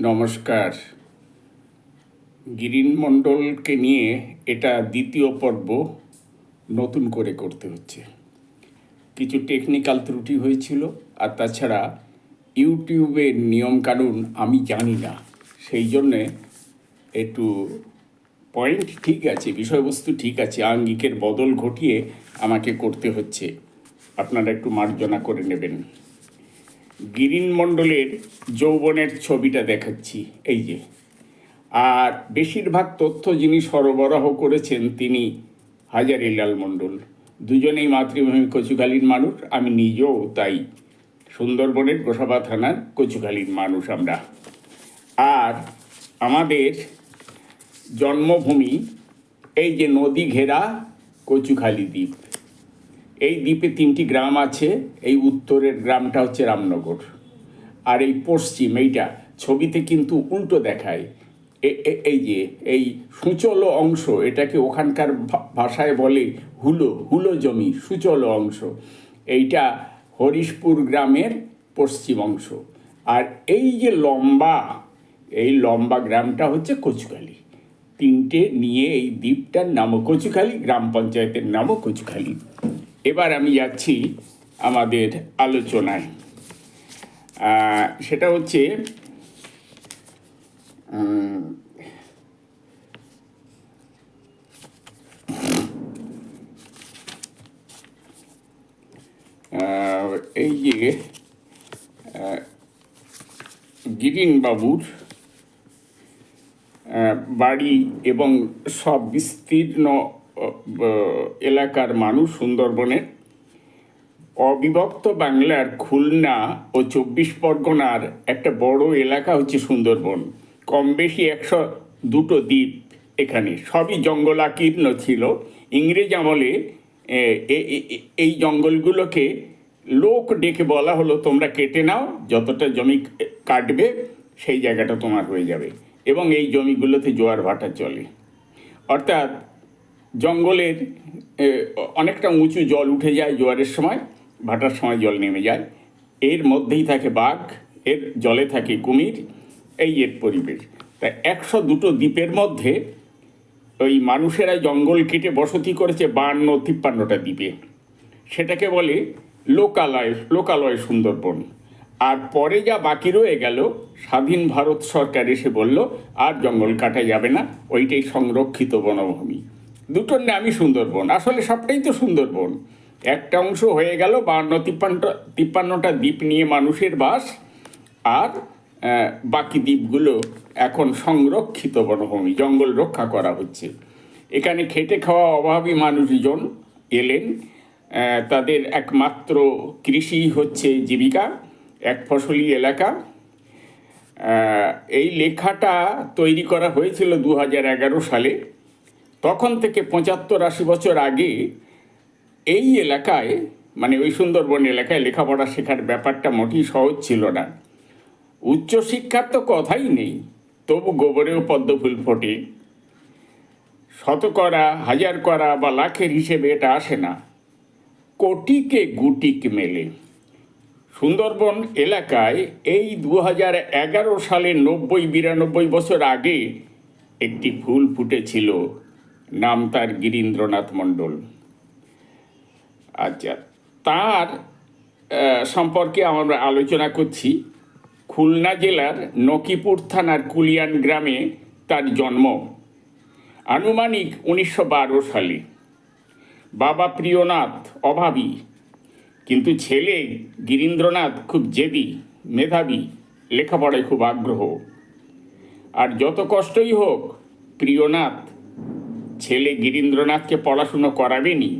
নমস্কার। গিরিন মণ্ডলকে নিয়ে এটা দ্বিতীয় পর্ব নতুন করে করতে হচ্ছে। কিছু টেকনিক্যাল ত্রুটি হয়েছিল, আর তাছাড়া ইউটিউবের নিয়মকানুন আমি জানি না, সেই জন্যে একটু পয়েন্ট ঠিক আছে, বিষয়বস্তু ঠিক আছে, আঙ্গিকের বদল ঘটিয়ে আমাকে করতে হচ্ছে। আপনারা একটু মার্জনা করে নেবেন। গিরিন মণ্ডলের যৌবনের ছবিটা দেখাচ্ছি, এই যে। আর বেশিরভাগ তথ্য যিনি সরবরাহ করেছেন তিনি হাজারিলাল মণ্ডল। দুজনেই মাতৃভূমি কচুখালীর মানুষ, আমি নিজেও তাই। সুন্দরবনের গোসাবা থানার কচুখালীর মানুষ আমরা। আর আমাদের জন্মভূমি এই যে নদী ঘেরা কচুখালী দ্বীপ। এই দ্বীপে 3টি গ্রাম আছে। এই উত্তরের গ্রামটা হচ্ছে রামনগর, আর এই পশ্চিম এইটা ছবিতে কিন্তু উল্টো দেখায়। এই যে এই সুচল অংশ, এটাকে ওখানকার ভাষায় বলে হুলো জমি, সুচল অংশ। এইটা হরিশপুর গ্রামের পশ্চিম অংশ। আর এই যে এই লম্বা গ্রামটা হচ্ছে কচুখালী। 3টে নিয়ে এই দ্বীপটার নামও কচুখালী, গ্রাম পঞ্চায়েতের নামও কচুখালী। এবার আমি যাচ্ছি আমাদের আলোচনায়। সেটা হচ্ছে এই যে গিরিনবাবুর বাড়ি এবং সব বিস্তীর্ণ এলাকার মানুষ সুন্দরবনের। অবিভক্ত বাংলার খুলনা ও 24 পরগনার একটা বড় এলাকা হচ্ছে সুন্দরবন। কম বেশি 102টো দ্বীপ এখানে, সবই জঙ্গলাকীর্ণ ছিল। ইংরেজ আমলে এই জঙ্গলগুলোকে লোক ডেকে বলা হলো, তোমরা কেটে নাও, যতটা জমি কাটবে সেই জায়গাটা তোমার হয়ে যাবে। এবং এই জমিগুলোতে জোয়ার ভাটা চলে, অর্থাৎ জঙ্গলের অনেকটা উঁচু জল উঠে যায় জোয়ারের সময়, ভাটার সময় জল নেমে যায়। এর মধ্যেই থাকে বাঘ, এর জলে থাকে কুমির, এই এর পরিবেশ। তাই 102টো দ্বীপের মধ্যে ওই মানুষেরা জঙ্গল কেটে বসতি করেছে 52-53টা দ্বীপে। সেটাকে বলে লোকালয় সুন্দরবন। আর পরে যা বাকি রয়ে গেল, স্বাধীন ভারত সরকার এসে বলল আর জঙ্গল কাটা যাবে না, ওইটাই সংরক্ষিত বনভূমি। দুটোর নামই সুন্দরবন, আসলে সবটাই তো সুন্দরবন। একটা অংশ হয়ে গেল 52-53টা দ্বীপ নিয়ে মানুষের বাস, আর বাকি দ্বীপগুলো এখন সংরক্ষিত বনভূমি, জঙ্গল রক্ষা করা হচ্ছে। এখানে খেটে খাওয়া অভাবী মানুষজন এলেন, তাদের একমাত্র কৃষি হচ্ছে জীবিকা, এক ফসলি এলাকা। এই লেখাটা তৈরি করা হয়েছিল 2011 সালে। তখন থেকে 75-80 বছর আগে এই এলাকায়, মানে ওই সুন্দরবন এলাকায় লেখাপড়া শেখার ব্যাপারটা মোটেই সহজ ছিল না। উচ্চশিক্ষার তো কথাই নেই, তবু গোবরেও পদ্মফুল ফোটে। শতকরা, হাজার করা বা লাখের হিসেবে এটা আসে না, কোটিকে গুটিক মেলে। সুন্দরবন এলাকায় এই 2011 সালে 90-92 বছর আগে একটি ফুল ফুটেছিল, নাম তার গিরীন্দ্রনাথ মণ্ডল। আচ্ছা, তার সম্পর্কে আমরা আলোচনা করছি। খুলনা জেলার নকিপুর থানার কুলিয়ান গ্রামে তার জন্ম, আনুমানিক 1912 সালে। বাবা প্রিয়নাথ অভাবী, কিন্তু ছেলে গিরীন্দ্রনাথ খুব জেদি, মেধাবী, লেখাপড়ায় খুব আগ্রহ। আর যত কষ্টই হোক, প্রিয়নাথ ছেলে গিরীন্দ্রনাথকে পড়াশুনো করাবেনি।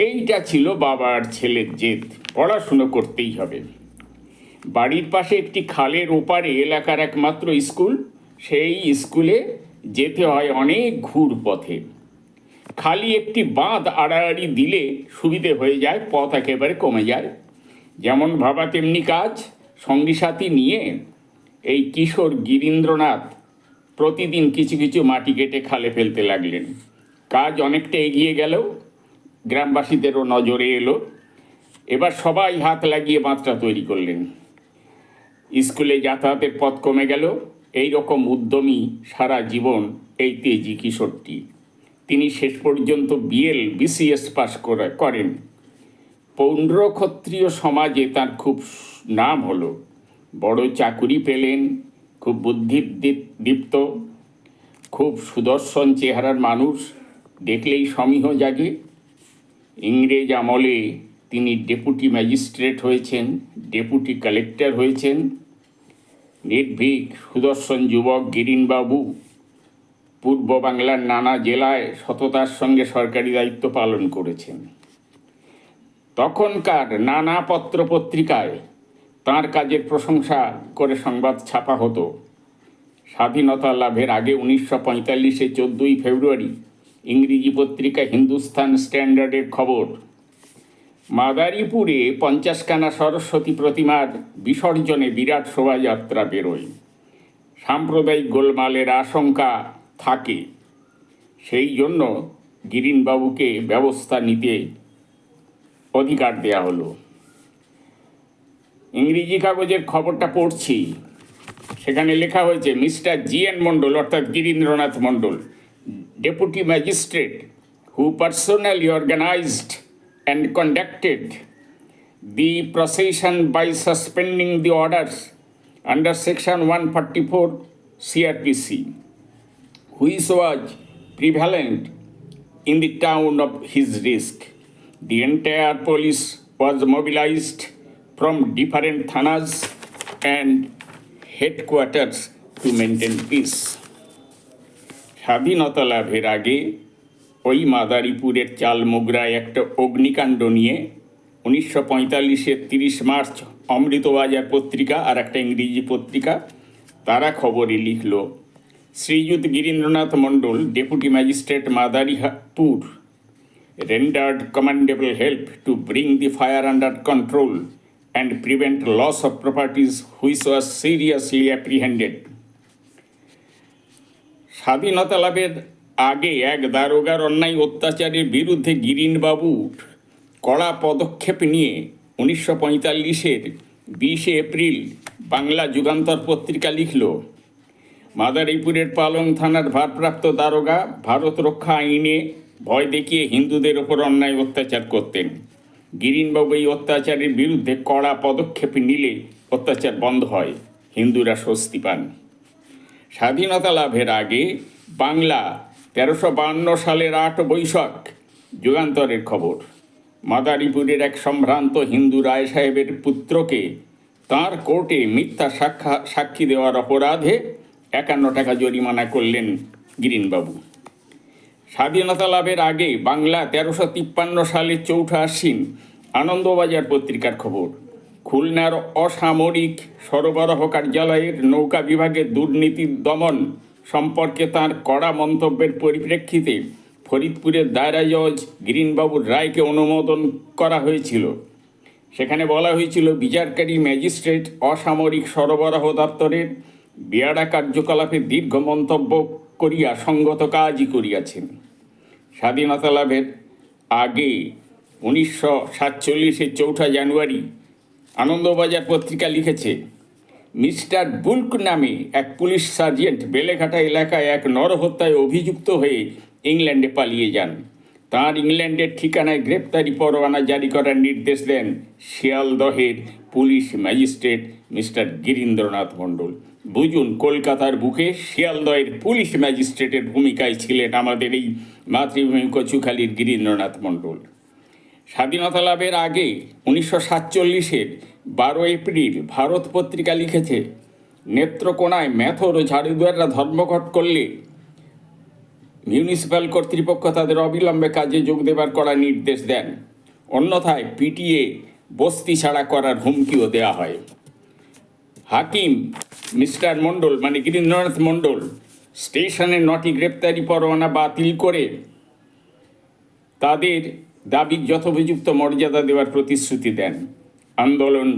এইটা ছিল বাবার ছেলের জেদ, পড়াশুনো করতেই হবে। বাড়ির পাশে একটি খালের ওপারে এলাকার একমাত্র স্কুল, সেই স্কুলে যেতে হয় অনেক ঘুর পথে। খালি একটি বাঁধ আড়াআড়ি দিলে সুবিধে হয়ে যায়, পথ একেবারে কমে যায়। যেমন ভাবা তেমনি কাজ। সঙ্গী সাথী নিয়ে এই কিশোর গিরীন্দ্রনাথ প্রতিদিন কিছু কিছু মাটি কেটে খালে ফেলতে লাগলেন। কাজ অনেকটা এগিয়ে গেল, গ্রামবাসীদেরও নজরে এলো। এবার সবাই হাত লাগিয়ে বাঁধটা তৈরি করলেন। স্কুলে যাতায়াতের পথ কমে গেল। এই রকম উদ্যমী সারা জীবন এই তেজি কিশোরটি। তিনি শেষ পর্যন্ত বিএল-বিসিএস পাশ করেন। পৌণ্ড ক্ষত্রিয় সমাজে তার খুব নাম হলো। বড় চাকুরি পেলেন, খুব বুদ্ধিদীপ্ত, খুব সুদর্শন চেহারার মানুষ, দেখলেই সমীহ জাগে। ইংরেজ আমলে তিনি ডেপুটি ম্যাজিস্ট্রেট হয়েছেন, ডেপুটি কালেক্টর হয়েছেন। নির্ভীক সুদর্শন যুবক গিরিনবাবু পূর্ব বাংলার নানা জেলায় সততার সঙ্গে সরকারি দায়িত্ব পালন করেছেন। তখনকার নানা পত্রপত্রিকায় তাঁর কাজের প্রশংসা করে সংবাদ ছাপা হতো। স্বাধীনতা লাভের আগে 1945-এ 14ই ফেব্রুয়ারি ইংরেজি পত্রিকা হিন্দুস্তান স্ট্যান্ডার্ডের খবর, মাদারীপুরে 50খানা সরস্বতী প্রতিমার বিসর্জনে বিরাট শোভাযাত্রা বেরোয়। সাম্প্রদায়িক গোলমালের আশঙ্কা থাকে, সেই জন্য গিরিনবাবুকে ব্যবস্থা নিতে অধিকার দেয়া হলো। ইংরেজি কাগজের খবরটা পড়ছি, সেখানে লেখা হয়েছে, মিস্টার জি.এন. মণ্ডল অর্থাৎ Girindranath Mondal, deputy magistrate, who personally organized and conducted the procession by suspending the orders under section 144 CRPC, which was prevalent in the town of his risk. The entire police was mobilized from different thanas and headquarters to maintain peace. স্বাধীনতা লাভের আগে ওই মাদারীপুরের চালমোগরায় একটা অগ্নিকাণ্ড নিয়ে 1945-এর 30 March Amritabazar পত্রিকা আর একটা ইংরেজি পত্রিকা তারা খবরে লিখল, Sriyut Girindranath Mondal, deputy magistrate Madaripur, rendered commendable help to bring the fire under control and prevent loss of properties which was seriously apprehended. স্বাধীনতা লাভের আগে এক দারোগার অন্যায় অত্যাচারের বিরুদ্ধে গিরিনবাবুর কড়া পদক্ষেপ নিয়ে 1945-এর 20 এপ্রিল বাংলা যুগান্তর পত্রিকা লিখল, মাদারীপুরের পালং থানার ভারপ্রাপ্ত দারোগা ভারত রক্ষা আইনে ভয় দেখিয়ে হিন্দুদের ওপর অন্যায় অত্যাচার করতেন। গিরিনবাবু এই অত্যাচারের বিরুদ্ধে কড়া পদক্ষেপ নিলে অত্যাচার বন্ধ হয়, হিন্দুরা স্বস্তি পান। স্বাধীনতা লাভের আগে বাংলা 1352 সালের 8 বৈশাখ যুগান্তরের খবর, মাদারীপুরের এক সম্ভ্রান্ত হিন্দু রায় সাহেবের পুত্রকে তাঁর কোর্টে মিথ্যা সাক্ষী দেওয়ার অপরাধে 51 টাকা জরিমানা করলেন গিরিনবাবু। স্বাধীনতা লাভের আগে বাংলা 1353 সালের 4 আশ্বিন আনন্দবাজার পত্রিকার খবর, খুলনার অসামরিক সরবরাহ কার্যালয়ের নৌকা বিভাগের দুর্নীতি দমন সম্পর্কে তাঁর কড়া মন্তব্যের পরিপ্রেক্ষিতে ফরিদপুরের দায়রা জজ গিরিনবাবুর রায়কে অনুমোদন করা হয়েছিল। সেখানে বলা হয়েছিল, বিচারকারী ম্যাজিস্ট্রেট অসামরিক সরবরাহ দপ্তরের বেয়াড়া কার্যকলাপে দীর্ঘ মন্তব্য করিয়া সঙ্গত কাজই করিয়াছেন। স্বাধীনতা লাভের আগে 1947-এর 4 জানুয়ারি আনন্দবাজার পত্রিকা লিখেছে, মিস্টার বুল্ক নামে এক পুলিশ সার্জেন্ট বেলেঘাটা এলাকায় এক নরহত্যায় অভিযুক্ত হয়ে ইংল্যান্ডে পালিয়ে যান। তাঁর ইংল্যান্ডের ঠিকানায় গ্রেপ্তারি পরোয়ানা জারি করার নির্দেশ দেন শিয়ালদহের পুলিশ ম্যাজিস্ট্রেট মিস্টার গিরীন্দ্রনাথ মণ্ডল। বুঝুন, কলকাতার বুকে শিয়ালদহের পুলিশ ম্যাজিস্ট্রেটের ভূমিকায় ছিলেন আমাদের এই মাতৃভূমি কচুখালীর গিরীন্দ্রনাথ মণ্ডল। স্বাধীনতা লাভের আগে 1947-এর 12 এপ্রিল ভারত পত্রিকা লিখেছে, নেত্রকোনায় ম্যাথর ও ঝাড়ুদাররা ধর্মঘট করলে মিউনিসিপ্যাল কর্তৃপক্ষ তাদের অবিলম্বে কাজে যোগ দেবার করা নির্দেশ দেন, অন্যথায় পিটিয়ে বস্তি ছাড়া করার হুমকিও দেওয়া হয়। হাকিম মিস্টার মণ্ডল মানে গিরীন্দ্রনাথ মণ্ডল স্টেশনে 9টি গ্রেপ্তারি পরোয়ানা বাতিল করে তাদের দাবির যথোপযুক্ত মর্যাদা দেওয়ার প্রতিশ্রুতি দেন। আন্দোলন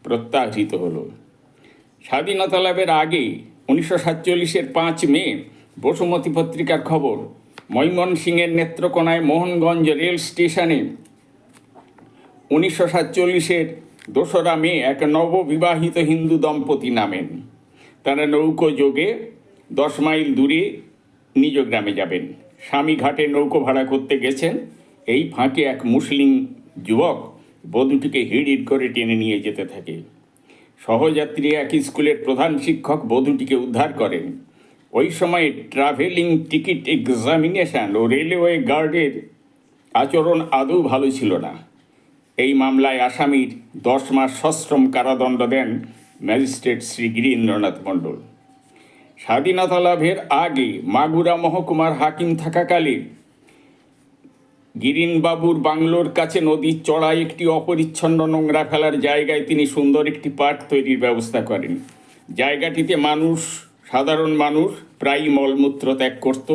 প্রত্যাহৃত হলো। স্বাধীনতা লাভের আগে 1947-এর 5 মে বসুমতী পত্রিকার খবর, ময়মনসিংহের নেত্রকোনায় মোহনগঞ্জ রেল স্টেশনে 1947-এর 2রা মে এক নববিবাহিত হিন্দু দম্পতি নামেন। তারা নৌকো যোগে 10 মাইল দূরে নিজ গ্রামে যাবেন। স্বামী ঘাটে নৌকো ভাড়া করতে গেছেন। এই ফাঁকে এক মুসলিম যুবক বধূটিকে হিড়ির করে টেনে নিয়ে যেতে থাকে। সহযাত্রী এক স্কুলের প্রধান শিক্ষক বধূটিকে উদ্ধার করেন। ওই সময়ে ট্রাভেলিং টিকিট এক্সামিনেশন ও রেলওয়ে গার্ডের আচরণ আদৌ ভালো ছিল না। এই মামলায় আসামির 10 মাস সশ্রম কারাদণ্ড দেন ম্যাজিস্ট্রেট শ্রী গিরীন্দ্রনাথ মণ্ডল। স্বাধীনতা লাভের আগে মাগুরা মহকুমার হাকিম থাকাকালে গিরিনবাবুর বাংলোর কাছে নদীর চড়ায় একটি অপরিচ্ছন্ন নোংরা ফেলার জায়গায় তিনি সুন্দর একটি পার্ক তৈরির ব্যবস্থা করেন। জায়গাটিতে সাধারণ মানুষ প্রায়ই মলমূত্র ত্যাগ করত।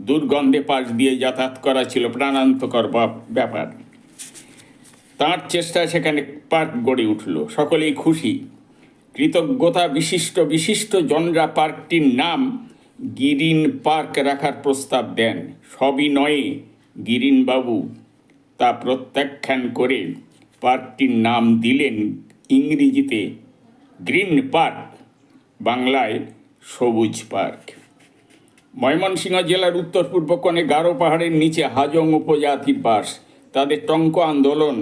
দুর্গন্ধে পাশ দিয়ে যাতায়াত করা ছিল প্রাণান্তকর ব্যাপার। তাঁর চেষ্টায় সেখানে পার্ক গড়ে উঠল। সকলেই খুশি। কৃতজ্ঞতা বিশিষ্ট জনরা পার্কটির নাম গিরিন পার্ক রাখার প্রস্তাব দেন। সবিনয়ে গিরিনবাবু তা প্রত্যাখ্যান করে পার্কটির নাম দিলেন ইংরেজিতে গ্রিন পার্ক, বাংলায় সবুজ পার্ক। ময়মনসিংহ জেলার উত্তর পূর্ব কোণে গারো পাহাড়ের নিচে হাজং উপজাতির বাস। তাদের টঙ্ক আন্দোলন,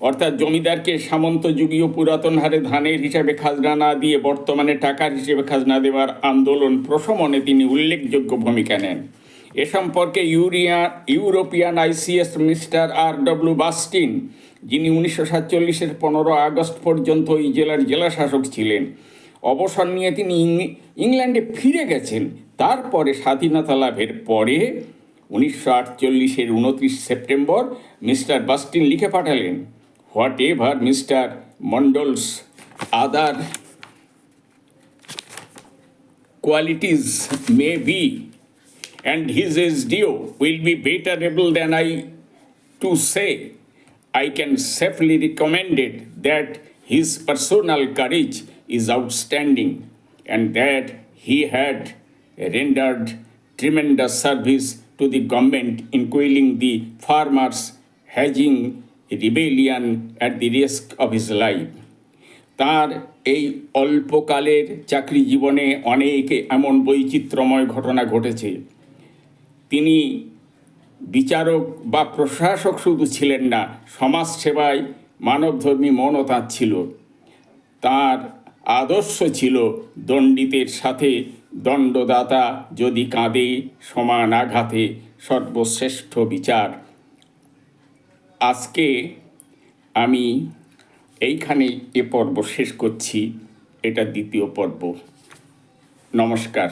অর্থাৎ জমিদারকে সামন্তযুগীয় পুরাতন হারে ধানের হিসাবে খাজনা না দিয়ে বর্তমানে টাকার হিসেবে খাজনা দেওয়ার আন্দোলন প্রশমনে তিনি উল্লেখযোগ্য ভূমিকা নেন। এ সম্পর্কে ইউরোপিয়ান আইসিএস মিস্টার R.W. বাস্টিন, যিনি 1947-এর 15 আগস্ট পর্যন্ত এই জেলার জেলাশাসক ছিলেন, অবসর নিয়ে তিনি ইংল্যান্ডে ফিরে গেছেন। তারপরে স্বাধীনতা লাভের পরে 1948-এর 29 সেপ্টেম্বর মিস্টার বাস্টিন লিখে পাঠালেন, whatever Mr. Mondol's other qualities may be, and his is due will be better able than I to say. I can safely recommend it that his personal courage is outstanding, and that he had rendered tremendous service to the government in quelling the farmers' hedging rebellion at the risk of his life. তার এই অল্পকালের চাকরি জীবনে অনেক এমন বৈচিত্র্যময় ঘটনা ঘটেছে। তিনি বিচারক বা প্রশাসক শুধু ছিলেন না, সমাজসেবায় মানবধর্মী মনও তাঁর ছিল। তাঁর আদর্শ ছিল দণ্ডিতের সাথে দণ্ডদাতা যদি কাঁদে সমান আঘাতে সর্বশ্রেষ্ঠ বিচার। আজকে আমি এইখানে এ পর্ব শেষ করছি। এটা দ্বিতীয় পর্ব। নমস্কার।